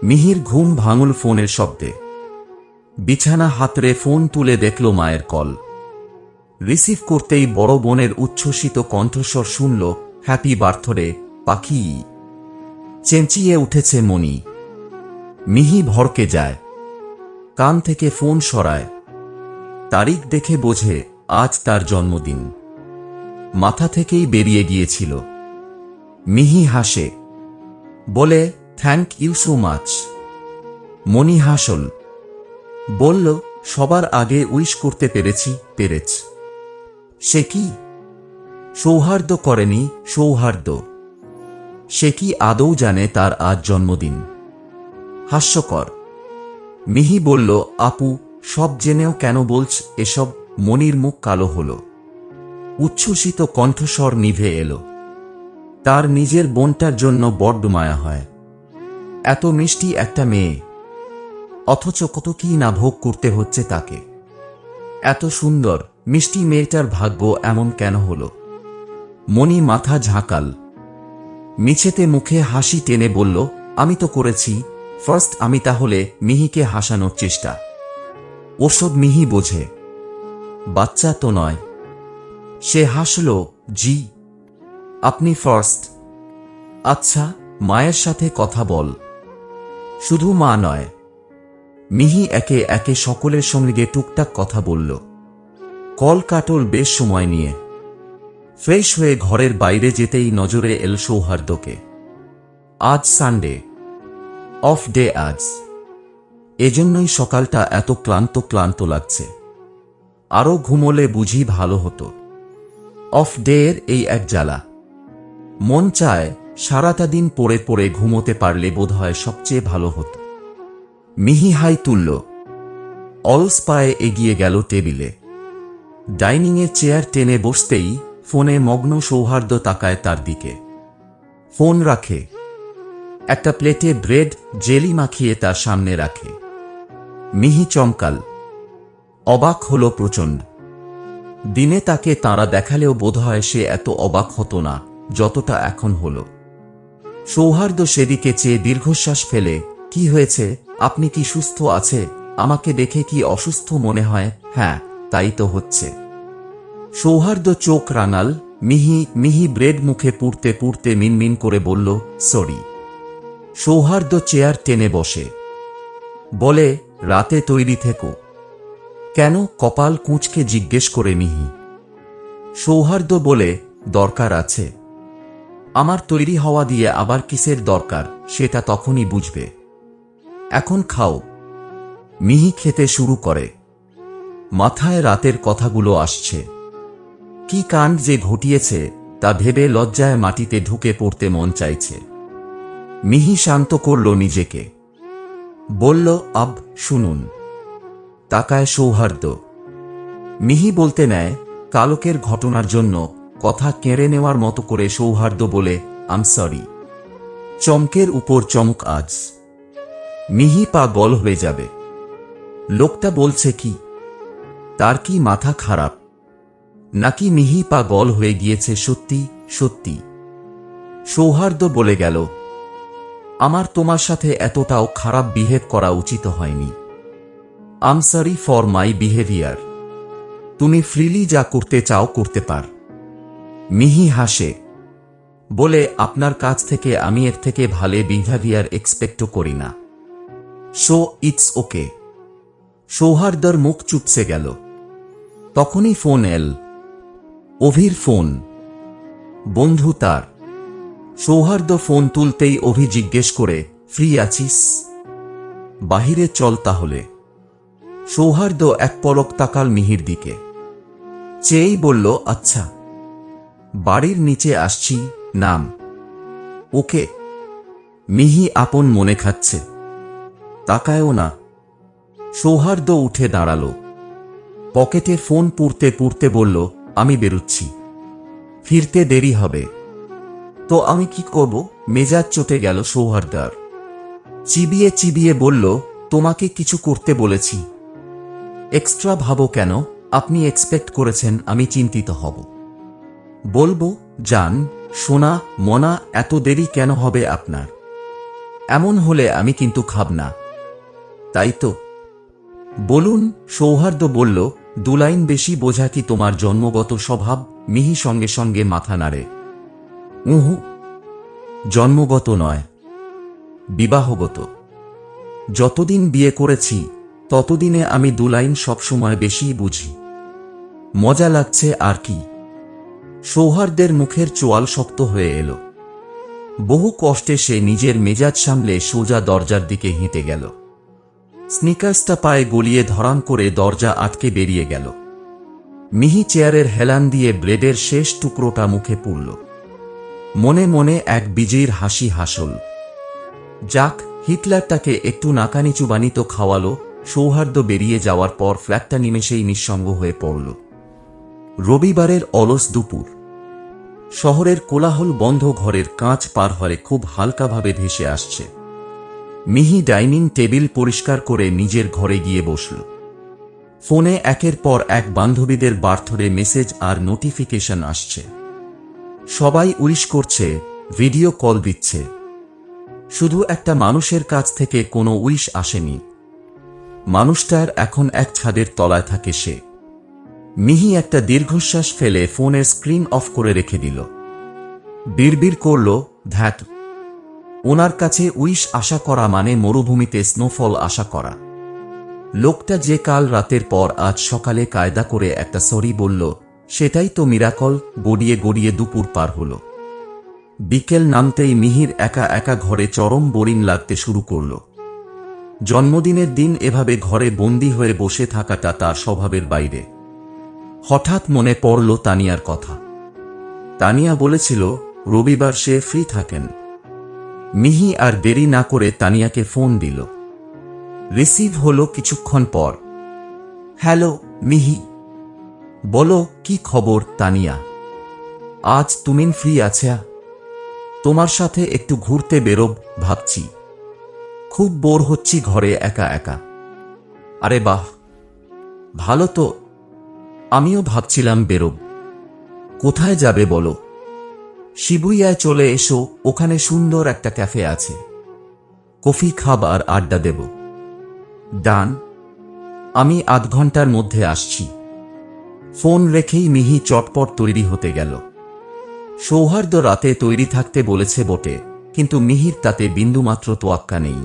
মিহির ঘুম ভাঙল ফোনের শব্দে। বিছানা হাতড়ে ফোন তুলে দেখল মায়ের কল। রিসিভ করতেই বড় বোনের উচ্ছ্বসিত কণ্ঠস্বর শুনল, হ্যাপি বার্থডে পাখি। চেঁচিয়ে উঠেছে মনি। মিহি ভড়কে যায়, কান থেকে ফোন সরায়। তারিখ দেখে বোঝে আজ তার জন্মদিন। মাথা থেকেই বেরিয়ে গিয়েছিল। মিহি হাসে, বলে থ্যাংক ইউ সো মাচ। মনি হাসল, বলল সবার আগে উইশ করতে পেরেছ। সে কি সৌহার্দ্য করেনি? সৌহার্দ্য সে কি আদৌ জানে তার আজ জন্মদিন? হাস্যকর। মিহি বলল, আপু সব জেনেও কেন বলছ এসব? মনির মুখ কালো হল। উচ্ছ্বসিত কণ্ঠস্বর নিভে এলো। তার নিজের বোনটার জন্য বড্ড মায়া হয়। এত মিষ্টি একটা মেয়ে, অথচ কত কি না ভোগ করতে হচ্ছে তাকে। এত সুন্দর মিষ্টি মেয়েটার ভাগ্য এমন কেন হল? মনি মাথা ঝাঁকাল। মিছেতে মুখে হাসি টেনে বলল, আমি তো করেছি ফার্স্ট। আমি তাহলে? মিহিকে হাসানোর চেষ্টা। ওসব মিহি বোঝে, বাচ্চা তো নয়। সে হাসল, জি আপনি ফার্স্ট। আচ্ছা মায়ের সাথে কথা বল। শুধু মা নয়, মিহি একে একে সকলের সঙ্গে টুকটাক কথা বলল। কল কাটল বেশ সময় নিয়ে। ফ্রেশ হয়ে ঘরের বাইরে যেতেই নজরে এল সৌহার্দ্যকে। আজ সানডে, অফ ডে আজ। এজন্যই সকালটা এত ক্লান্ত ক্লান্ত লাগছে। আরও ঘুমোলে বুঝি ভালো হতো। অফ ডে এর এই এক জ্বালা। মন চায় সারাটা দিন পড়ে পড়ে ঘুমোতে পারলে বোধহয় সবচেয়ে ভালো হতো। মিহি হাই তুলল, অলস পায়ে এগিয়ে গেল টেবিলে। ডাইনিংয়ের চেয়ার টেনে বসতেই ফোনে মগ্ন সৌহার্দ্য তাকায় তার দিকে। ফোন রাখে, একটা প্লেটে ব্রেড জেলি মাখিয়ে তার সামনে রাখে। মিহি চমকাল, অবাক হল প্রচণ্ড। দিনে তাকে তারা দেখালেও বোধহয় সে এত অবাক হতো না যতটা এখন হল। সৌহার্দ্য সেদিকে চেয়ে দীর্ঘশ্বাস ফেলে, কি হয়েছে? আপনি কি সুস্থ আছে? আমাকে দেখে কি অসুস্থ মনে হয়? হ্যাঁ তাই তো হচ্ছে। সৌহার্দ্য চোখ রাঙাল। মিহি ব্রেড মুখে পুড়তে পুড়তে মিনমিন করে বলল, সরি। সৌহার্দ্য চেয়ার টেনে বসে, বলে, রাতে তৈরি থেকো। কেন? কপাল কুঁচকে জিজ্ঞেস করে মিহি। সৌহার্দ্য বলে, দরকার আছে। আমার তৈরি হওয়া দিয়ে আবার কিসের দরকার সেটা তখনই বুঝবে। এখন খাও। মিহি খেতে শুরু করে। মাথায় রাতের কথাগুলো আসছে। কি কাণ্ড যে ঘটিয়েছে তা ভেবে লজ্জায় মাটিতে ঢুকে পড়তে মন চাইছে। মিহি শান্ত করল নিজেকে, বলল, আব শুনুন। তাকায় সৌহার্দ্য। মিহি বলতে নেয় কালকের ঘটনার জন্য কথা কেড়ে নেওয়ার মতো করে সৌহার্দ্য বলে, আম সরি। চমকের উপর চমক আজ। মিহি পাগল হয়ে যাবে। লোকটা বলছে কি? তার কি মাথা খারাপ নাকি? মিহি পাগল হয়ে গিয়েছে সত্যি সত্যি। সৌহার্দ্য বলে গেল, আমার তোমার সাথে এতটাও খারাপ বিহেভ করা উচিত হয়নি। আম সরি ফর মাই বিহেভিয়ার। তুমি ফ্রিলি যা করতে চাও করতে পার। মিহি হাসে, বলে, আপনার কাছ থেকে আমি এর থেকে ভালো বিহেভিয়ার এক্সপেক্টও করি না। So it's okay. সৌহার্দ্যর মুখ চুপসে গেল। তখনই ফোন এল। অভির ফোন। বন্ধু তার। সৌহার্দ্য ফোন তুলতেই অভি জিজ্ঞেস করে, ফ্রি আছিস? বাহিরে চল তাহলে। সৌহার্দ্য এক পলক তাকাল মিহির দিকে, চেয়েই বলল, আচ্ছা। বাড়ির নিচে আসছি, নাম। ওকে। মিহি আপন মনে খাচ্ছে, তাকায়ও না। সৌহার্দ্য উঠে দাঁড়াল। পকেটে ফোন পুড়তে পুড়তে বলল, আমি বেরুচ্ছি, ফিরতে দেরি হবে। তো আমি কি করব? মেজাজ চটে গেল সৌহার্দ্যার। চিবিয়ে চিবিয়ে বলল, তোমাকে কিছু করতে বলেছি। এক্সট্রা ভাবো কেন? আপনি এক্সপেক্ট করেছেন আমি চিন্তিত হব? বলবো, জান সোনা মনা এত দেরি কেন হবে আপনার? এমন হলে আমি কিন্তু খাব না। তাই তো? বলুন। সৌহার্দ্য বলল, 2 লাইন বেশি বোঝা কি তোমার জন্মগত স্বভাব? মিহি সঙ্গে সঙ্গে মাথা নাড়ে। উহু, জন্মগত নয়, বিবাহগত। যতদিন বিয়ে করেছি ততদিনে আমি 2 লাইন সবসময় বেশিই বুঝি। মজা লাগছে আর কি। সৌহার্দ্যের মুখের চোয়াল শক্ত হয়ে এলো। বহু কষ্টে সে নিজের মেজাজ সামলে সোজা দরজার দিকে হেঁটে গেল। স্নিকার্সটা পায়ে গলিয়ে ধরাম করে দরজা আটকে বেরিয়ে গেল। মিহি চেয়ারের হেলান দিয়ে ব্রেডের শেষ টুকরোটা মুখে পুরল। মনে মনে এক বিজয়ীর হাসি হাসল। যাক, হিটলারটাকে একটু নাকানিচু বানিত খাওয়ালো। সৌহার্দ্য বেরিয়ে যাওয়ার পর ফ্ল্যাটটা নিমেষেই নিঃসঙ্গ হয়ে পড়ল। রবিবারের অলস দুপুর। শহরের কোলাহল বন্ধ ঘরের কাঁচ পার হয়ে খুব হালকাভাবে ভেসে আসছে। মিহি ডাইনিং টেবিল পরিষ্কার করে নিজের ঘরে গিয়ে বসল। ফোনে একের পর এক বান্ধবীদের বার্থডে মেসেজ আর নোটিফিকেশন আসছে। সবাই উইশ করছে, ভিডিও কল দিচ্ছে। শুধু একটা মানুষের কাছ থেকে কোনো উইশ আসেনি। মানুষটার এখন এক ছাদের তলায় থাকে সে। মিহি একটা দীর্ঘশ্বাস ফেলে ফোনের স্ক্রিন অফ করে রেখে দিল। বিড়বিড় করল, ধ্যাত, ওনার কাছে উইশ আশা করা মানে মরুভূমিতে স্নোফল আশা করা। লোকটা যে কাল রাতের পর আজ সকালে কায়দা করে একটা সরি বলল, সেটাই তো মিরাকল। গড়িয়ে গড়িয়ে দুপুর পার হল। বিকেল নামতেই মিহির একা একা ঘরে চরম বোরিং লাগতে শুরু করল। জন্মদিনের দিন এভাবে ঘরে বন্দী হয়ে বসে থাকাটা তার স্বভাবের বাইরে। হঠাৎ মনে পড়ল তানিয়ার কথা। তানিয়া বলেছিল রবিবার সে ফ্রি থাকেন। মিহি আর দেরি না করে তানিয়াকে ফোন দিল। রিসিভ হলো কিছুক্ষণ পর। হ্যালো মিহি। বলো, কি খবর তানিয়া? আজ তুমি ফ্রি আছো? তোমার সাথে একটু ঘুরতে বেরোব ভাবছি। খুব বোর হচ্ছি ঘরে একা একা। আরে বাহ, ভালো তো। আমিও ভাবছিলাম বেরোব। কোথায় যাবে বলো? শিবুইয়ায় চলে এসো, ওখানে সুন্দর একটা ক্যাফে আছে। কফি খাব আর আড্ডা দেব। ডান, আমি আধ ঘন্টার মধ্যে আসছি। ফোন রেখেই মিহি চটপট তৈরি হতে গেল। সৌহার্দ্য রাতে তৈরি থাকতে বলেছে বটে, কিন্তু মিহির তাতে বিন্দুমাত্র তোয়াক্কা নেই।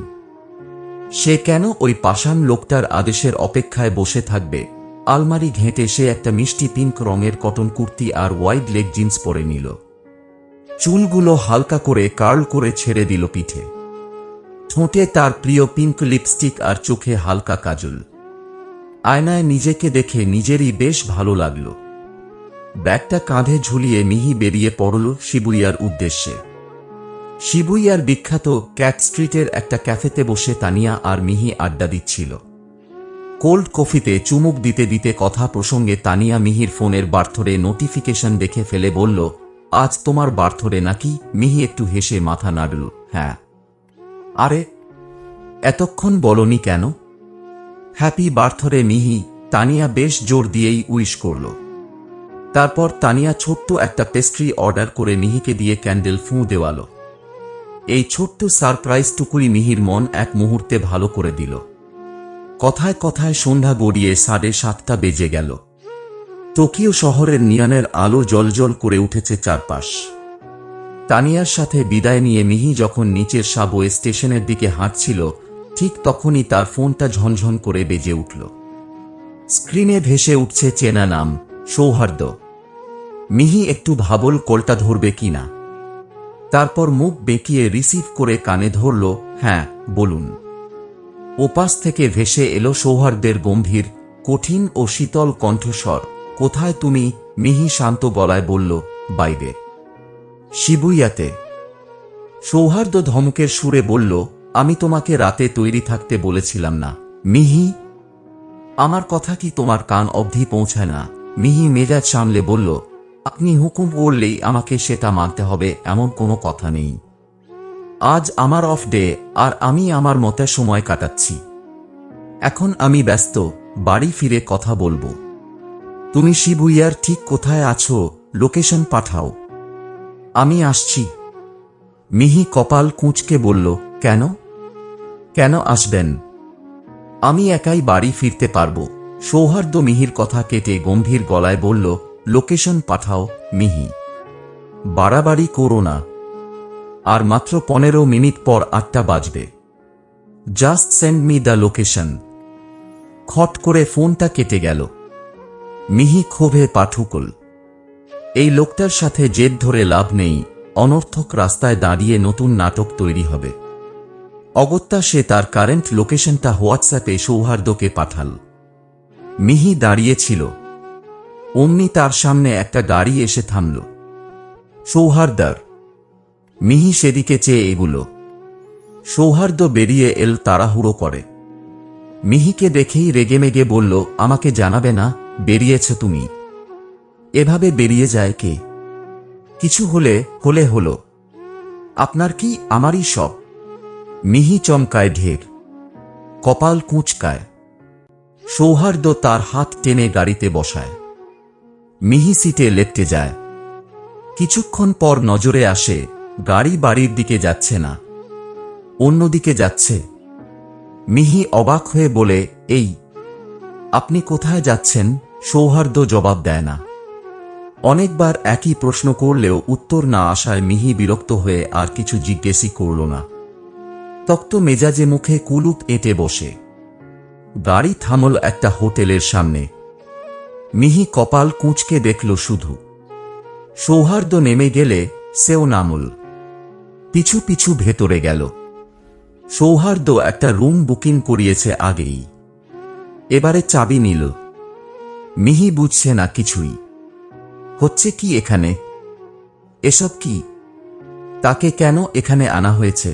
সে কেন ওই পাষাণ লোকটার আদেশের অপেক্ষায় বসে থাকবে? আলমারি ঘেঁটে সে একটা মিষ্টি পিঙ্ক রঙের কটন কুর্তি আর ওয়াইড লেগ জিন্স পরে নিল। চুলগুলো হালকা করে কার্ল করে ছেড়ে দিল পিঠে। ঠোঁটে তার প্রিয় পিঙ্ক লিপস্টিক আর চোখে হালকা কাজল। আয়নায় নিজেকে দেখে নিজেরই বেশ ভালো লাগল। ব্যাগটা কাঁধে ঝুলিয়ে মিহি বেরিয়ে পড়ল শিবুইয়ার উদ্দেশ্যে। শিবুইয়ার বিখ্যাত ক্যাট স্ট্রিটের একটা ক্যাফেতে বসে তানিয়া আর মিহি আড্ডা দিচ্ছিল। কোল্ড কফিতে চুমুক দিতে দিতে কথা প্রসঙ্গে তানিয়া মিহির ফোনের বার্থডে নোটিফিকেশন দেখে ফেলে বলল, আজ তোমার বার্থডে নাকি? মিহি একটু হেসে মাথা নাড়ল। হ্যাঁ। আরে, এতক্ষণ বলনি কেন? হ্যাপি বার্থডে মিহি। তানিয়া বেশ জোর দিয়েই উইশ করল। তারপর তানিয়া ছোট্ট একটা পেস্ট্রি অর্ডার করে মিহিকে দিয়ে ক্যান্ডেল ফুঁ দেওয়াল। এই ছোট্ট সারপ্রাইজটুকুই মিহির মন এক মুহূর্তে ভালো করে দিল। কথায় কথায় সন্ধ্যা গড়িয়ে 7:30 বেজে গেল। টোকিও শহরের নিয়নের আলো জ্বলজ্বল করে উঠেছে চারপাশ। তানিয়ার সাথে বিদায় নিয়ে মিহি যখন নিচের সাবওয়ে স্টেশনের দিকে হাঁটছিল, ঠিক তখনই তার ফোনটা ঝনঝন করে বেজে উঠল। স্ক্রিনে ভেসে উঠছে চেনা নাম, সৌহার্দ্য। মিহি একটু ভাবল কলটা ধরবে কিনা। তারপর মুখ বেঁকিয়ে রিসিভ করে কানে ধরল। হ্যাঁ, বলুন। ওপাশ থেকে ভেসে এলো সৌহার্দ্যের গম্ভীর, কঠিন ও শীতল কণ্ঠস্বর। কোথায় তুমি? মিহি শান্ত গলায় বলল, বাইরে, শিবুইয়াতে। সৌহার্দ্য ধমকের সুরে বলল, আমি তোমাকে রাতে তৈরি থাকতে বলেছিলাম না মিহি? আমার কথা কি তোমার কান অবধি পৌঁছায় না? মিহি মেজাজ সামলে বলল, আপনি হুকুম করলেই আমাকে সেটা মানতে হবে এমন কোনো কথা নেই। আজ আমার অফ ডে আর আমি আমার মতে সময় কাটাচ্ছি। এখন আমি ব্যস্ত, বাড়ি ফিরে কথা বলবো। তুমি শিবুইয়ার ঠিক কোথায় আছো? লোকেশন পাঠাও। আমি আসছি। মিহি কপাল কুঁচকে বলল, কেন? কেন আসবেন? আমি একাই বাড়ি ফিরতে পারবো। সৌহার্দ্য মিহির কথা কেটে গম্ভীর গলায় বলল, লোকেশন পাঠাও মিহি, বাড়াবাড়ি করো না। আর মাত্র 15 মিনিট পর 8টা বাজবে। Just send me the location. খট করে ফোনটা কেটে গেল। মিহি ক্ষোভে পাঠুকল। এই লোকটার সাথে জেদ ধরে লাভ নেই, অনর্থক রাস্তায় দাঁড়িয়ে নতুন নাটক তৈরি হবে। অগত্যা সে তার কারেন্ট লোকেশনটা হোয়াটসঅ্যাপে সৌহার্দ্যকে পাঠাল। মিহি দাঁড়িয়েছিল, অমনি তার সামনে একটা গাড়ি এসে থামল। সৌহার্দ্যার। মিহি সেদিকে চেয়ে এগুলো। সৌহার্দ্য বেরিয়ে এল তাড়াহুড়ো করে। মিহিকে দেখেই রেগেমেগে বলল, আমাকে জানাবে না বেরিয়েছ তুমি? এভাবে বেরিয়ে যায় কে? কিছু হলে হলো। আপনার কি আমারই সব? মিহি চমকায় ঢের, কপাল কুঁচকায়। সৌহার্দ্য তার হাত টেনে গাড়িতে বসায়। মিহি সিটে লেপ্টে যায়। কিছুক্ষণ পর নজরে আসে গাড়ি বাড়ির দিকে যাচ্ছে না, অন্যদিকে যাচ্ছে। মিহি অবাক হয়ে বলে, এই, আপনি কোথায় যাচ্ছেন? সৌহার্দ্য জবাব দেয় না। অনেকবার একই প্রশ্ন করলেও উত্তর না আসায় মিহি বিরক্ত হয়ে আর কিছু জিজ্ঞেসই করল না। তক্ত মেজাজে মুখে কুলুপ এঁটে বসে। গাড়ি থামল একটা হোটেলের সামনে। মিহি কপাল কুঁচকে দেখল শুধু। সৌহার্দ্য নেমে গেলে সেও নামল। পিছু পিছু ভেতরে গেল। সৌহার্দ্য একটা রুম বুকিং করিয়েছে আগেই। এবারে চাবি নিল। মিহি বুঝছে না কিছুই। হচ্ছে কি এখানে? এসব কি? তাকে কেন এখানে আনা হয়েছে?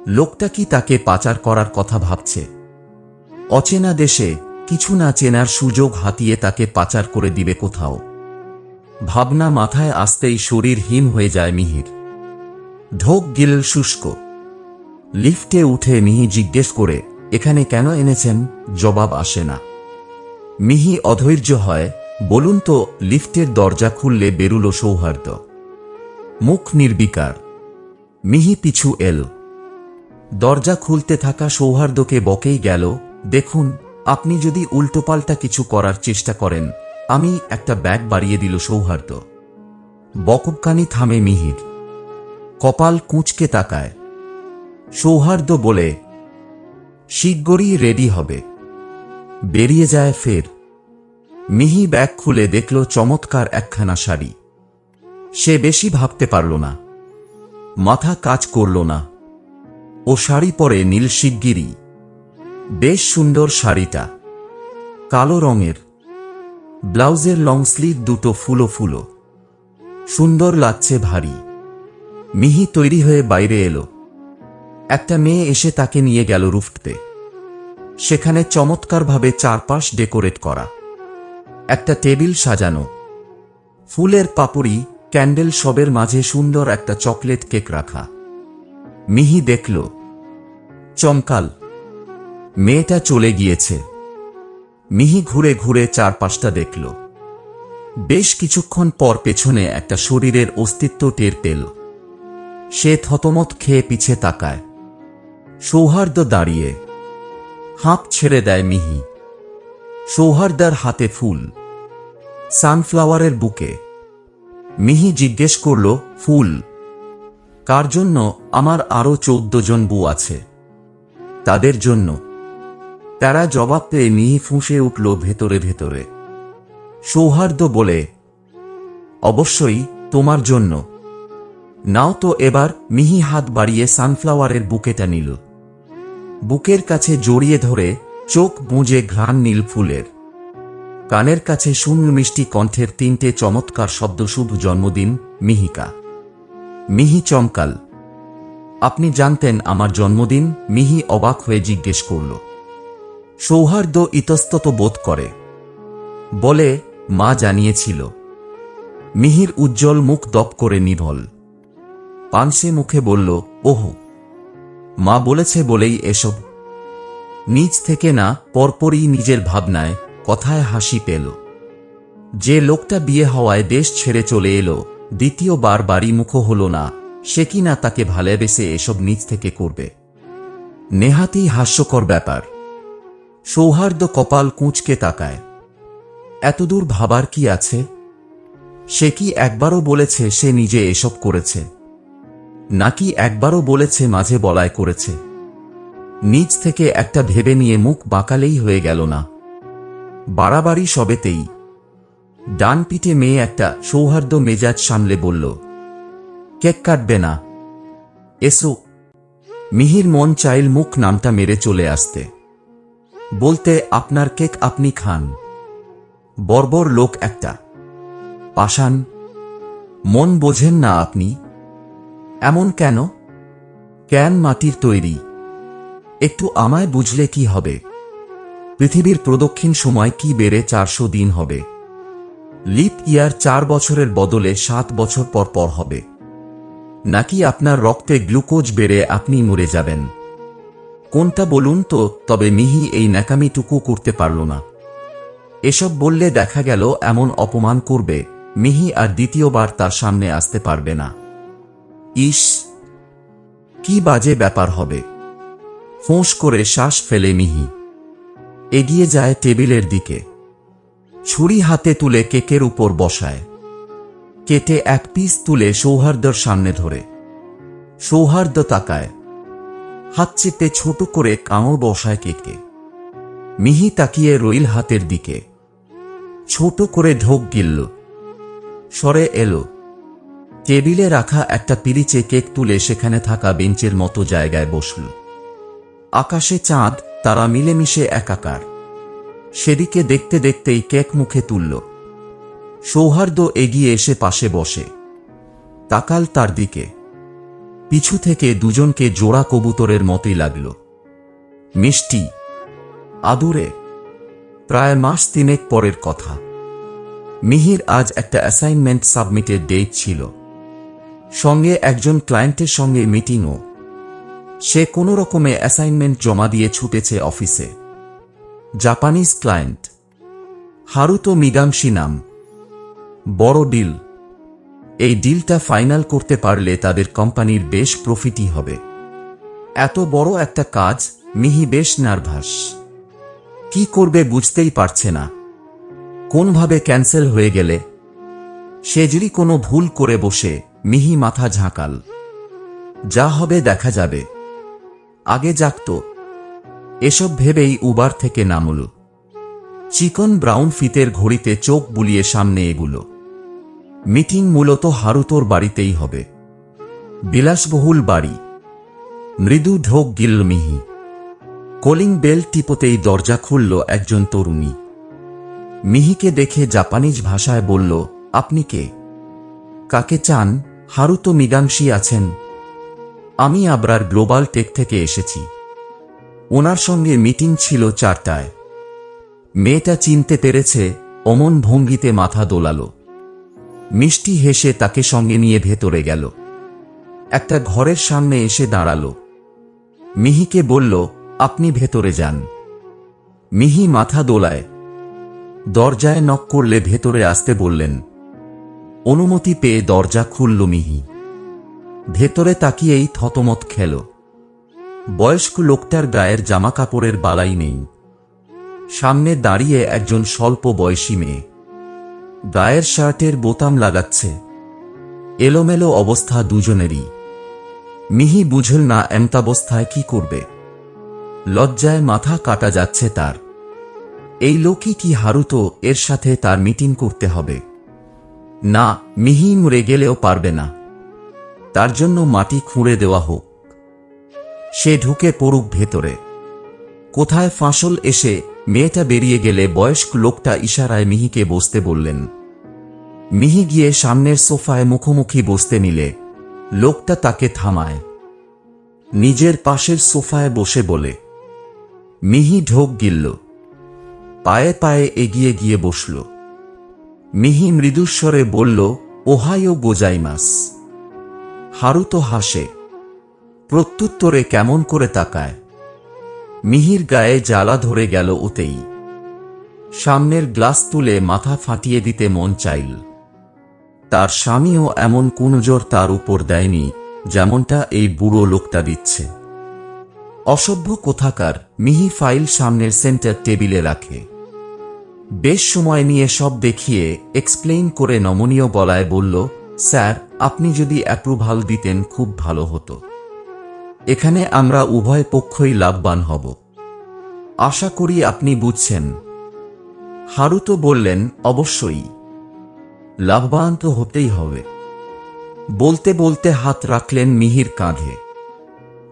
লোকটা কি তাকে পাচার করার কথা ভাবছে? অচেনা দেশে কিছু না চেনার সুযোগ হাতিয়ে তাকে পাচার করে দিবে কোথাও। ভাবনা মাথায় আসতেই শরীর হিম হয়ে যায় মিহির। ঢোক গিল শুষ্ক। লিফটে উঠে মিহি জিজ্ঞেস করে, এখানে কেন এনেছেন? জবাব আসে না। মিহি অধৈর্য হয়, বলুন তো। লিফটের দরজা খুললে বেরুল সৌহার্দ্য। মুখ নির্বিকার। মিহি পিছু এল। দরজা খুলতে থাকা সৌহার্দ্যকে বকেই গেল, দেখুন, আপনি যদি উল্টোপাল্টা কিছু করার চেষ্টা করেন। আমি একটা ব্যাগ বাড়িয়ে দিল সৌহার্দ্য। বকবকানি থামে মিহির। কপাল কুঁচকে তাকায়। সৌহার্দ্য বলে, শিগগিরই রেডি হবে। বেরিয়ে যায় ফের। মিহি ব্যাগ খুলে দেখল চমৎকার একখানা শাড়ি। সে বেশি ভাবতে পারল না। মাথা কাজ করল না। ও শাড়ি পরে নীল শিগগিরি। বেশ সুন্দর শাড়িটা, কালো রঙের। ব্লাউজের লং স্লিভ দুটো ফুলো ফুলো, সুন্দর লাগছে ভারী। মিহি তৈরি হয়ে বাইরে এলো। একটা মেয়ে এসে তাকে নিয়ে গেল রুফটে। সেখানে চমৎকারভাবে চারপাশ ডেকোরেট করা। একটা টেবিল সাজানো, ফুলের পাপড়ি, ক্যান্ডেল, সবের মাঝে সুন্দর একটা চকলেট কেক রাখা। মিহি দেখল, চমকাল। মেয়েটা চলে গিয়েছে। মিহি ঘুরে ঘুরে চারপাশটা দেখল। বেশ কিছুক্ষণ পর পেছনে একটা শরীরের অস্তিত্ব টের পেল। সে থতমত খেয়ে পিছে তাকায়। সৌহার্দ্য দাঁড়িয়ে। হাঁপ ছেড়ে দেয় মিহি। সৌহার্দ্যার হাতে ফুল, সানফ্লাওয়ারের বুকে। মিহি জিজ্ঞেস করল, ফুল কার জন্য? আমার আরো 14 জন বউ আছে, তাদের জন্য। তারা জবাব পেয়ে মিহি ফুঁসে উঠল ভেতরে ভেতরে। সৌহার্দ্য বলে, অবশ্যই তোমার জন্য। নাও তো এবার। মিহি হাত বাড়িয়ে সানফ্লাওয়ারের বুকেটা নিল। বুকের কাছে জড়িয়ে ধরে চোখ বুঁজে ঘ্রাণ নীল ফুলের। কানের কাছে শূন্য মিষ্টি কণ্ঠের 3টে চমৎকার শব্দ, শুভ জন্মদিন মিহিকা। মিহি চমকাল। আপনি জানতেন আমার জন্মদিন? মিহি অবাক হয়ে জিজ্ঞেস করল। সৌহার্দ্য ইতস্তত বোধ করে, বলে, মা জানিয়েছিল। মিহির উজ্জ্বল মুখ দপ করে নিভল। পানসে মুখে বলল, ওহো, মা বলেছে বলেই এসব? নিজ থেকে না, পরপরই নিজের ভাবনায়, কথায় হাসি পেল। যে লোকটা বিয়ে হওয়ায় দেশ ছেড়ে চলে এলো, দ্বিতীয়বার বাড়ি মুখো হল না, সে কি না তাকে ভালোবেসে এসব নিজ থেকে করবে? নেহাতই হাস্যকর ব্যাপার। সৌহার্দ্য কপাল কুঁচকে তাকায়। এতদূর ভাবার কি আছে? সে কি একবারও বলেছে সে নিজে এসব করেছে? নাকি একবারও বলেছে মাঝে বলায় করেছে? নিজ থেকে একটা ভেবে নিয়ে মুখ বাঁকালেই হয়ে গেল না? বাড়াবাড়ি সবেতেই। ডান পিঠে মেয়ে একটা। সৌহার্দ্য মেজাজ সামলে বলল, কেক কাটবে না? এসো। মিহির মন চাইল মুখ নামটা মেরে চলে আসতে, বলতে আপনার কেক আপনি খান। বর্বর লোক একটা। পাষাণ। মন বোঝেন না আপনি? এমন কেন? ক্যান মাটির তৈরি। একটু আমায় বুঝলে কি হবে? পৃথিবীর প্রদক্ষিণ সময় কি বেড়ে 400 দিন হবে? লিপ ইয়ার 4 বছরের বদলে 7 বছর পর পর হবে। নাকি আপনার রক্তে গ্লুকোজ বেড়ে আপনি মরে যাবেন? কোনটা বলুন তো? তবে মিহি এই ন্যাকামিটুকু করতে পারল না। এসব বললে দেখা গেল এমন অপমান করবে, মিহি আর দ্বিতীয়বার তার সামনে আসতে পারবে না। ইস, কি বাজে ব্যাপার হবে। ফোঁস করে শ্বাস ফেলে মিহি এগিয়ে যায় টেবিলের দিকে। ছুরি হাতে তুলে কেকের উপর বসায়। কেটে এক পিস তুলে সৌহার্দ্যর সামনে ধরে। সৌহার্দ্য তাকায়। হাত চেপে ছোট করে কামড় বসায় কেকে। মিহি তাকিয়ে রইল হাতের দিকে। ছোট করে ঢোক গিলল। সরে এলো। টেবিলে রাখা একটা পিরিচে কেক তুলে সেখানে থাকা বেঞ্চের মতো জায়গায় বসল। আকাশে চাঁদ তারা মিলেমিশে একাকার। সেদিকে দেখতে দেখতেই কেক মুখে তুলল। সৌহার্দ্য এগিয়ে এসে পাশে বসে তাকাল তার দিকে। পিছু থেকে দুজনকে জোড়া কবুতরের মতোই লাগল। মিষ্টি, আদুরে। প্রায় মাস 3 পরের কথা। মিহির আজ একটা অ্যাসাইনমেন্ট সাবমিটের ডেট ছিল। সঙ্গে একজন ক্লায়েন্টের সঙ্গে মিটিংও। সে কোনো রকমে অ্যাসাইনমেন্ট জমা দিয়ে ছুটেছে অফিসে। জাপানিজ ক্লায়েন্ট, হারুতো মিগাংশি নাম। বড় ডিল। এই ডিলটা ফাইনাল করতে পারলে তাদের কোম্পানির বেশ প্রফিটই হবে। এত বড় একটা কাজ, মিহি বেশ নার্ভাস। কি করবে বুঝতেই পারছে না। কোনভাবে ক্যান্সেল হয়ে গেলে? সে যদি কোনো ভুল করে বসে, মিহি মাথা ঝাঁকাল। যা হবে দেখা যাবে, আগে যাক তো। এসব ভেবেই উবার থেকে নামল। চিকন ব্রাউন ফিতের ঘড়িতে চোখ বুলিয়ে সামনে এগুলো। মিটিং মূলত হারুতোর বাড়িতেই হবে। বিলাসবহুল বাড়ি। মৃদু ঢোক গিলল মিহি। কলিং বেল টিপতেই দরজা খুলল একজন তরুণী। মিহিকে দেখে জাপানিজ ভাষায় বলল, আপনি কে? কাকে চান? হারুতো মিগাংশি আছেন? আমি আবরার গ্লোবাল টেক থেকে এসেছি। ওনার সঙ্গে মিটিং ছিল 4টায়। মেয়েটা চিনতে পেরেছে, অমন ভঙ্গিতে মাথা দোলাল। মিষ্টি হেসে তাকে সঙ্গে নিয়ে ভেতরে গেল। একটা ঘরের সামনে এসে দাঁড়াল। মিহিকে বলল, আপনি ভেতরে যান। মিহি মাথা দোলায়। দরজায় নক করলে ভেতরে আসতে বললেন। অনুমতি পেয়ে দরজা খুলল মিহি। ভেতরে তাকিয়েই থতমত খেল। বয়স্ক লোকটার গায়ের জামাকাপড়ের বালাই নেই। সামনে দাঁড়িয়ে একজন স্বল্প বয়সী মেয়ে। গায়ের শার্টের বোতাম লাগাচ্ছে। এলোমেলো অবস্থা দুজনেরই। মিহি বুঝল না এমতাবস্থায় কি করবে। লজ্জায় মাথা কাটা যাচ্ছে তার। এই লোকই কি হারুতো? এর সাথে তার মিটিং করতে হবে। না, মিহি মরে গেলেও পারবে না। তার জন্য মাটি খুঁড়ে দেওয়া হোক। সে ঢুকে পড়ুক ভেতরে। কোথায় ফাঁসল এসে মেয়েটা বেরিয়ে গেলে বয়স্ক লোকটা ইশারায় মিহিকে বসতে বললেন। মিহি গিয়ে সামনের সোফায় মুখোমুখি বসতে নিলে লোকটা তাকে থামায়। নিজের পাশের সোফায় বসে বলে। মিহি ঢোক গিলল। পায়ে পায়ে এগিয়ে গিয়ে বসল। মিহি মৃদুস্বরে বলল, ওহাইও গোজাইমাস। হারুতো হাসে। প্রত্যুত্তরে কেমন করে তাকায়। মিহির গায়ে জ্বালা ধরে গেল ওতেই। সামনের গ্লাস তুলে মাথা ফাটিয়ে দিতে মন চাইল। তার স্বামীও এমন কোন জোর তার উপর দেয়নি যেমনটা এই বুড়ো লোকটা দিচ্ছে। অসভ্য কোথাকার। মিহি ফাইল সামনের সেন্টার টেবিলে রাখে। বেশ সময় নিয়ে সব দেখিয়ে এক্সপ্লেইন করে নমনীয় গলায় বলল, স্যার, আপনি যদি অ্যাপ্রুভাল দিতেন খুব ভালো হতো। এখানে আমরা উভয় পক্ষই লাভবান হব। আশা করি আপনি বুঝছেন। হারুতো বললেন, অবশ্যই, লাভবান তো হতেই হবে। বলতে বলতে হাত রাখলেন মিহির কাঁধে।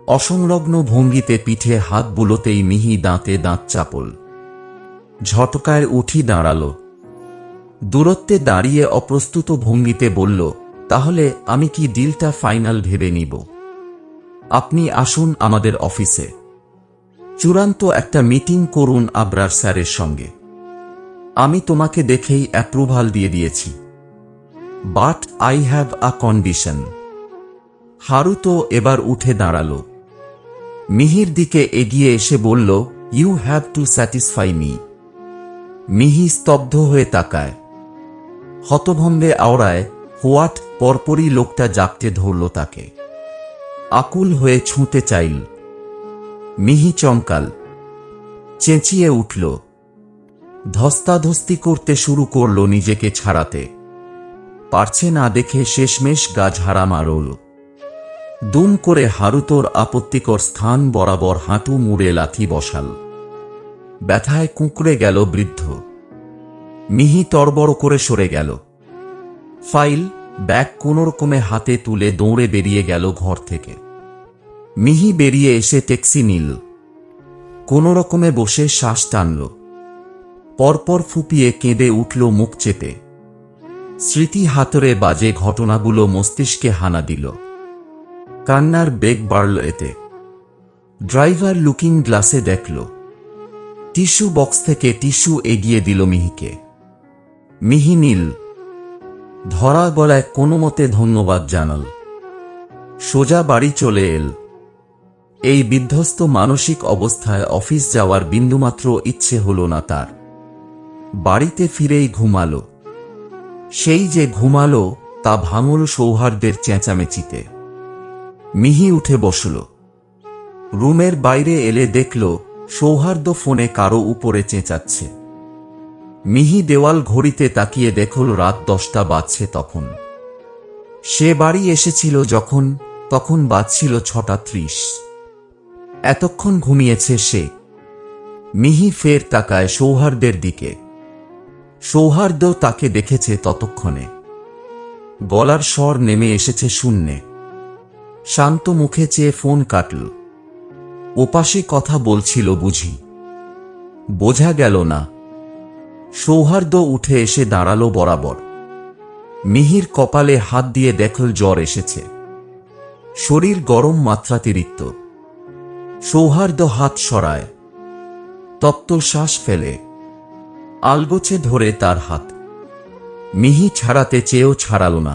অসংলগ্ন ভঙ্গিতে পিঠে হাত বুলোতেই মিহি দাঁতে দাঁত চাপল। ঝটকায় উঠি দাঁড়াল। দূরত্বে দাঁড়িয়ে অপ্রস্তুত ভঙ্গিতে বলল, তাহলে আমি কি ডিলটা ফাইনাল ভেবে নিব? আপনি আসুন আমাদের অফিসে। চূড়ান্ত একটা মিটিং করুন আবরার স্যারের সঙ্গে। আমি তোমাকে দেখেই অ্যাপ্রুভাল দিয়ে দিয়েছি, but I have a condition. Haruto এবার উঠে দাঁড়াল। মিহির দিকে এগিয়ে এসে বলল, you have to satisfy me. Mihi স্তব্ধ হয়ে তাকায়। হতভম্বে আওড়ায়, হোয়াট? পরপরই লোকটা জাপটে ধরল তাকে। আকুল হয়ে ছুঁতে চাইল। মিহি চমকাল, চেঁচিয়ে উঠল, ধস্তাধস্তি করতে শুরু করল নিজেকে ছাড়াতে। পারছে না দেখে শেষমেশ গা ঝাড়া মারল। দুম করে হারুতোর আপত্তিকর স্থান বরাবর হাঁটু মুড়ে লাথি বসাল। ব্যথায় কুঁকড়ে গেল বৃদ্ধ। মিহি তড়বড় করে সরে গেল। ফাইল ব্যাগ কোনোরকমে হাতে তুলে দৌড়ে বেরিয়ে গেল ঘর থেকে। মিহি বেরিয়ে এসে ট্যাক্সি নিল। কোনোরকমে বসে শ্বাস টানল। পরপর ফুপিয়ে কেঁদে উঠল মুখ চেপে। স্মৃতি হাতরে বাজে ঘটনাগুলো মস্তিষ্কে হানা দিল। কান্নার বেগ বাড়ল এতে। ড্রাইভার লুকিং গ্লাসে দেখল। টিস্যু বক্স থেকে টিস্যু এগিয়ে দিল মিহিকে। মিহি নীল। ধরা গলায় কোনোমতে ধন্যবাদ জানাল। সোজা বাড়ি চলে এল। এই বিধ্বস্ত মানসিক অবস্থায় অফিস যাওয়ার বিন্দুমাত্র ইচ্ছে হল না তার। বাড়িতে ফিরেই ঘুমালো। সেই যে ঘুমালো তা ভাঙল সৌহার্দ্যের চেঁচামেচিতে। মিহি উঠে বসল। রুমের বাইরে এলে দেখল সৌহার্দ্য ফোনে কারো উপরে চেঁচাচ্ছে। মিহি দেওয়াল ঘড়িতে তাকিয়ে দেখল রাত 10টা বাজছে তখন। সে বাড়ি এসেছিল তখন বাজছিল 6:30। এতক্ষণ ঘুমিয়েছে সে। মিহি ফের তাকায় সৌহার্দ্যের দিকে। সৌহার্দ্য তাকে দেখেছে ততক্ষণে। গলার স্বর নেমে এসেছে শূন্যে। শান্ত মুখে চেয়ে ফোন কাটল। ওপাশে কথা বলছিল বুঝি। বোঝা গেল না। সৌহার্দ্য উঠে এসে দাঁড়ালো বরাবর। মিহির কপালে হাত দিয়ে দেখল জ্বর এসেছে। শরীর গরম মাত্রাতিরিক্ত। সৌহার্দ্য হাত সরায়। তপ্ত শ্বাস ফেলে। আলগোছে ধরে তার হাত। মিহি ছাড়াতে চেয়েও ছাড়াল না।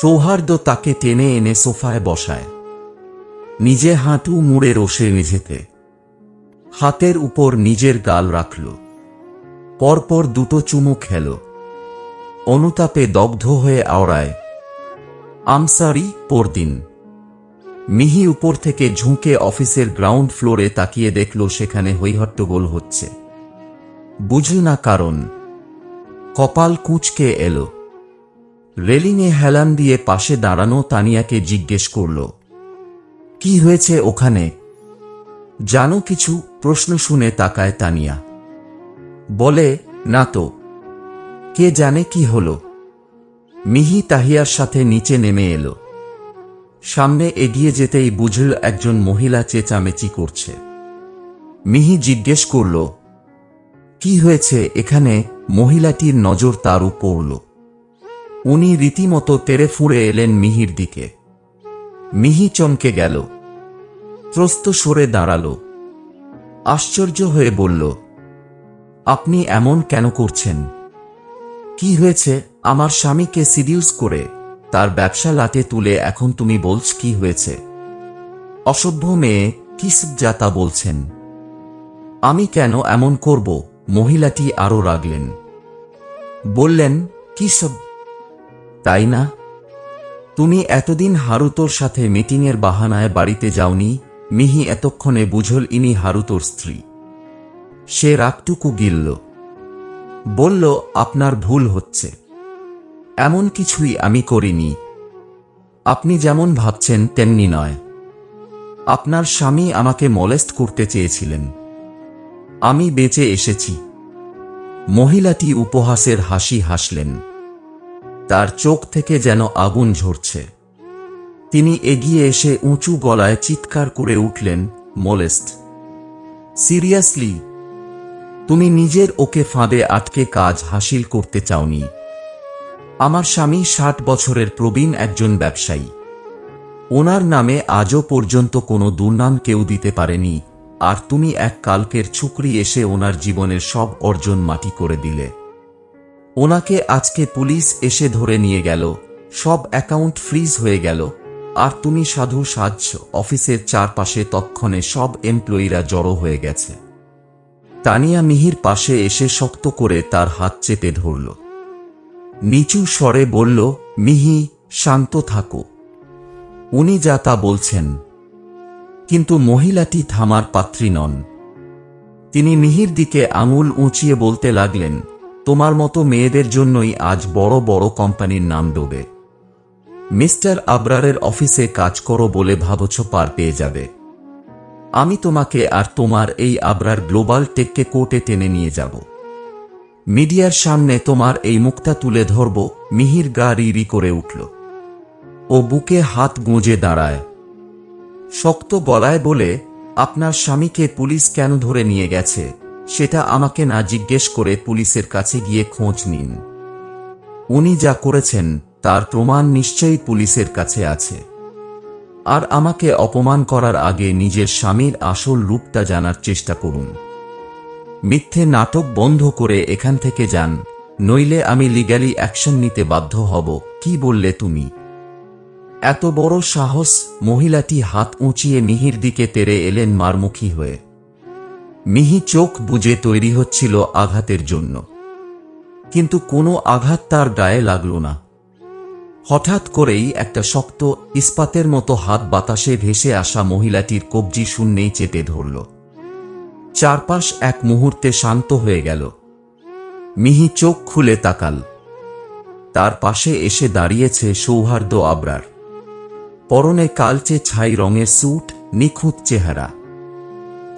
সৌহার্দ্য তাকে টেনে এনে সোফায় বসায়। নিজে হাঁটু মুড়ে রসে মেঝেতে। হাতের উপর নিজের গাল রাখল। পরপর দুটো চুমু খেল। অনুতাপে দগ্ধ হয়ে আওড়ায়, আমসারি। পরদিন মিহি উপর থেকে ঝুঁকে অফিসের গ্রাউন্ড ফ্লোরে তাকিয়ে দেখল সেখানে হৈহট্টগোল হচ্ছে। বুঝল না কারণ। কপাল কুঁচকে এল। রেলিংয়ে হেলান দিয়ে পাশে দাঁড়ানো তানিয়াকে জিজ্ঞেস করল, কি হয়েছে ওখানে? জানো কিছু? প্রশ্ন শুনে তাকায় তানিয়া। বলে, না তো। কে জানে কি হলো। মিহি তাহিয়ার সাথে নিচে নেমে এলো। সামনে এগিয়ে যেতেই বুঝল একজন মহিলা চেঁচামেচি করছে। মিহি জিজ্ঞেস করল, কি হয়েছে এখানে? মহিলাটির নজর তার উপর পড়ল। উনি রীতিমতো তেড়ে ফুঁড়ে এলেন মিহির দিকে। মিহি চমকে গেল। ত্রস্ত সরে দাঁড়াল। আশ্চর্য হয়ে বলল, আপনি এমন কেন করছেন? কি হয়েছে? আমার স্বামীকে সিডিউস করে তার ব্যবসা লাটে তুলে এখন তুমি বলছ কি হয়েছে? অসভ্য মেয়ে, কি যাতা বলছেন? আমি কেন এমন করব? মহিলাটি আরো রাগলেন। বললেন, কি সব? তাই না? তুমি এতদিন হারুতোর সাথে মিটিংয়ের বাহানায় বাড়িতে যাওনি, মিহি এতক্ষণে বুঝল ইনি হারুতোর স্ত্রী। সে রাগটুকু গিলল, বলল, আপনার ভুল হচ্ছে, এমন কিছুই আমি করিনি। আপনি যেমন ভাবছেন তেমনি নয়। আপনার স্বামী আমাকে মলেস্ট করতে চেয়েছিলেন, আমি বেঁচে এসেছি। মহিলাটি উপহাসের হাসি হাসলেন, তার চোখ থেকে যেন আগুন ঝরছে। তিনি এগিয়ে এসে উঁচু গলায় চিৎকার করে উঠলেন, মোলেস্ট? সিরিয়াসলি? তুমি নিজের ওকে ফাঁদে আটকে কাজ হাসিল করতে চাওনি? আমার স্বামী 60 বছরের প্রবীণ একজন ব্যবসায়ী। ওনার নামে আজও পর্যন্ত কোনো দুর্নাম কেউ দিতে পারেনি, আর তুমি এক কালকের ছুকরি এসে ওনার জীবনের সব অর্জন মাটি করে দিলে। ওনাকে আজকে পুলিশ এসে ধরে নিয়ে গেল, সব অ্যাকাউন্ট ফ্রিজ হয়ে গেল, আর তুমি সাধু সাজছ। অফিসের চারপাশে তৎক্ষণে সব এমপ্লয়িরা জড়ো হয়ে গেছে। তানিয়া মিহির পাশে এসে শক্ত করে তার হাত চেপে ধরল। নিচু স্বরে বলল, মিহি, শান্ত থাকো, উনি যা তা বলছেন। কিন্তু মহিলাটি থামার পাত্রী নন। তিনি মিহির দিকে আঙুল উঁচিয়ে বলতে লাগলেন, তোমার মতো মেয়েদের জন্যই আজ বড় বড় কোম্পানির নাম ডোবে। মিস্টার আবরারের অফিসে কাজ করো বলে ভাবছ পার পেয়ে যাবে। আমি তোমাকে আর তোমার এই আবরার গ্লোবাল টেককে কোর্টে টেনে নিয়ে যাব। মিডিয়ার সামনে তোমার এই মুখটা তুলে ধরব। মিহির গা রি করে উঠল। ও বুকে হাত গুঁজে দাঁড়ায়, শক্ত গলায় বলে, আপনার স্বামীকে পুলিশ কেন ধরে নিয়ে গেছে সেটা আমাকে না জিজ্ঞেস করে পুলিশের কাছে গিয়ে খোঁজ নিন। উনি যা করেছেন তার প্রমাণ নিশ্চয়ই পুলিশের কাছে আছে। আর আমাকে অপমান করার আগে নিজের স্বামীর আসল রূপটা জানার চেষ্টা করুন। মিথ্যে নাটক বন্ধ করে এখান থেকে যান, নইলে আমি লিগ্যালি অ্যাকশন নিতে বাধ্য হব। কি বললে তুমি? এত বড় সাহস? মহিলাটি হাত উঁচিয়ে মিহির দিকে তেড়ে এলেন মারমুখী হয়ে। মিহি চোখ বুজে তৈরি হচ্ছিল আঘাতের জন্য, কিন্তু কোনো আঘাত তার গায়ে লাগল না। হঠাৎ করেই একটা শক্ত ইস্পাতের মতো হাত বাতাসে ভেসে আসা মহিলাটির কবজি শূন্যেই চেপে ধরল। চারপাশ এক মুহূর্তে শান্ত হয়ে গেল। মিহি চোখ খুলে তাকাল। তার পাশে এসে দাঁড়িয়েছে সৌহার্দ্য আবরার। পরনে কালচে ছাই রঙের স্যুট, নিখুঁত চেহারা,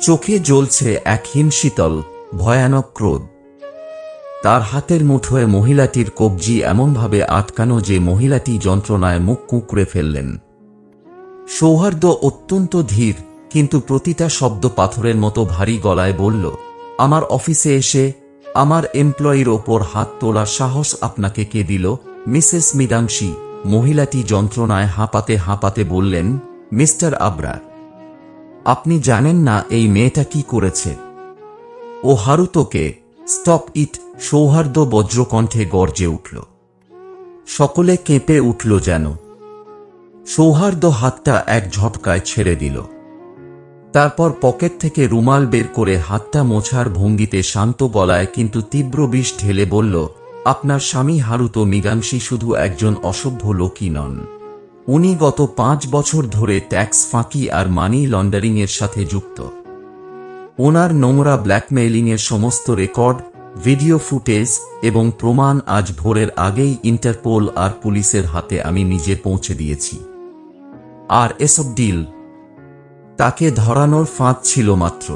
চোখে জ্বলছে এক হিমশীতল ভয়ানক ক্রোধ। তার হাতের মুঠোয় মহিলাটির কবজি এমনভাবে আটকানো যে মহিলাটি যন্ত্রণায় মুখ কুঁকড়ে ফেললেন। সৌহার্দ্য অত্যন্ত ধীর, কিন্তু প্রতিটা শব্দ পাথরের মতো ভারী গলায় বলল, আমার অফিসে এসে আমার এমপ্লয়ির ওপর হাত তোলার সাহস আপনাকে কে দিল, মিসেস মীনাক্ষী? মহিলাটি যন্ত্রণায় হাঁপাতে হাঁপাতে বললেন, মিস্টার আবরার, আপনি জানেন না এই মেয়েটা কি করেছে? ও হারুতোকে। Stop it! সৌহার্দ্য বজ্রকণ্ঠে গর্জে উঠল। সকলে কেঁপে উঠল যেন। সৌহার্দ্য হাতটা এক ঝটকায় ছেড়ে দিল। তারপর পকেট থেকে রুমাল বের করে হাতটা মোছার ভঙ্গিতে শান্ত গলায় কিন্তু তীব্র বিষ ঢেলে বলল, আপনার স্বামী হারুতো মীনাক্ষী শুধু একজন অসভ্য লোকই নন, উনি গত 5 বছর ধরে ট্যাক্স ফাঁকি আর মানি লন্ডারিংয়ের সাথে যুক্ত। ওনার নোংরা ব্ল্যাকমেইলিংয়ের সমস্ত রেকর্ড, ভিডিও ফুটেজ এবং প্রমাণ আজ ভোরের আগেই ইন্টারপোল আর পুলিশের হাতে আমি নিজে পৌঁছে দিয়েছি। আর এসব ডিল তাকে ধরানোর ফাঁদ ছিল মাত্র।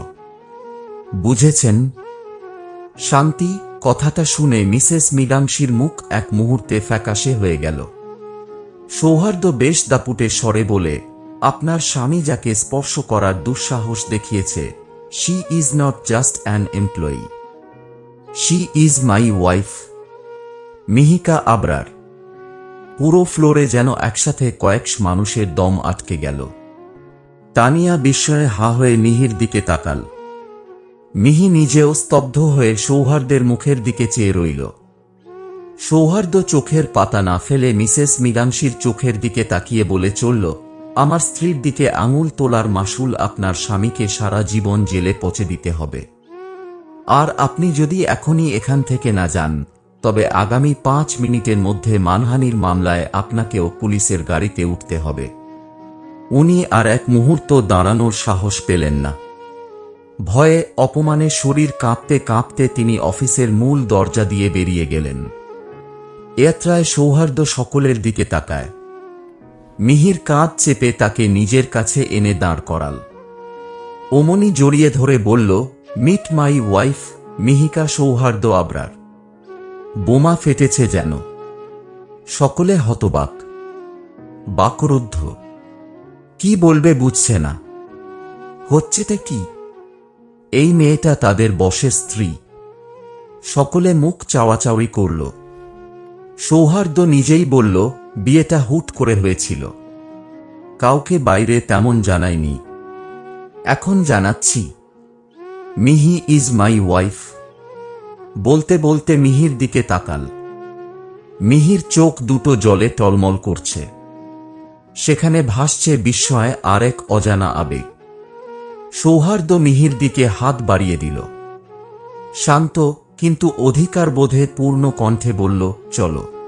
বুঝেছেন? শান্তি। কথাটা শুনে মিসেস মীনাক্ষীর মুখ এক মুহূর্তে ফ্যাকাশে হয়ে গেল। সৌহার্দ্য বেশ দাপুটে স্বরে বলে, আপনার স্বামী যাকে স্পর্শ করার দুঃসাহস দেখিয়েছে, she is not just an employee, she is my wife, Miheeka Abrar. পুরো ফ্লোরে যেন একসাথে কয়েক মানুষের দম আটকে গেল। তানিয়া বিস্ময়ে হা হয়ে মিহির দিকে তাকাল। মিহি নিজেও স্তব্ধ হয়ে সৌহার্দ্যের মুখের দিকে চেয়ে রইল। সৌহার্দ্য চোখের পাতা না ফেলে মিসেস মীনাক্ষীর চোখের দিকে তাকিয়ে বলে চলল, আমার স্ত্রীর দিকে আঙুল তোলার মাসুল আপনার স্বামীকে সারা জীবন জেলে পচে দিতে হবে। আর আপনি যদি এখনই এখান থেকে না যান, তবে আগামী 5 মিনিটের মধ্যে মানহানির মামলায় আপনাকেও পুলিশের গাড়িতে উঠতে হবে। উনি আর এক মুহূর্ত দাঁড়ানোর সাহস পেলেন না। ভয়ে অপমানে শরীর কাঁপতে কাঁপতে তিনি অফিসের মূল দরজা দিয়ে বেরিয়ে গেলেন। এয়াত্রায় সৌহার্দ্য সকলের দিকে তাকায়। মিহির কাঁধ চেপে তাকে নিজের কাছে এনে দাঁড় করাল। অমনি জড়িয়ে ধরে বলল, meet my wife Mihika Souhardya Abrar. বোমা ফেটেছে যেন। সকলে হতবাক, বাকরুদ্ধ। কি বলবে বুঝছে না। হচ্ছেটা কি? এই মেয়েটা তাদের বসের স্ত্রী। সকলে মুখ চাওয়াচাওয়ি করল। সৌহার্দ্য নিজেই বলল, বিয়েটা হুট করে হয়েছিল, কাউকে বাইরে তেমন জানাইনি। এখন জানাচ্ছি, মিহি ইজ মাই ওয়াইফ। বলতে বলতে মিহির দিকে তাকাল। মিহির চোখ দুটো জলে টলমল করছে। সেখানে ভাসছে বিস্ময়ে আরেক অজানা আবেগ। সৌহার্দ্য মিহির দিকে হাত বাড়িয়ে দিল। শান্ত কিন্তু অধিকার বোধে পূর্ণ কণ্ঠে বলল, চলো।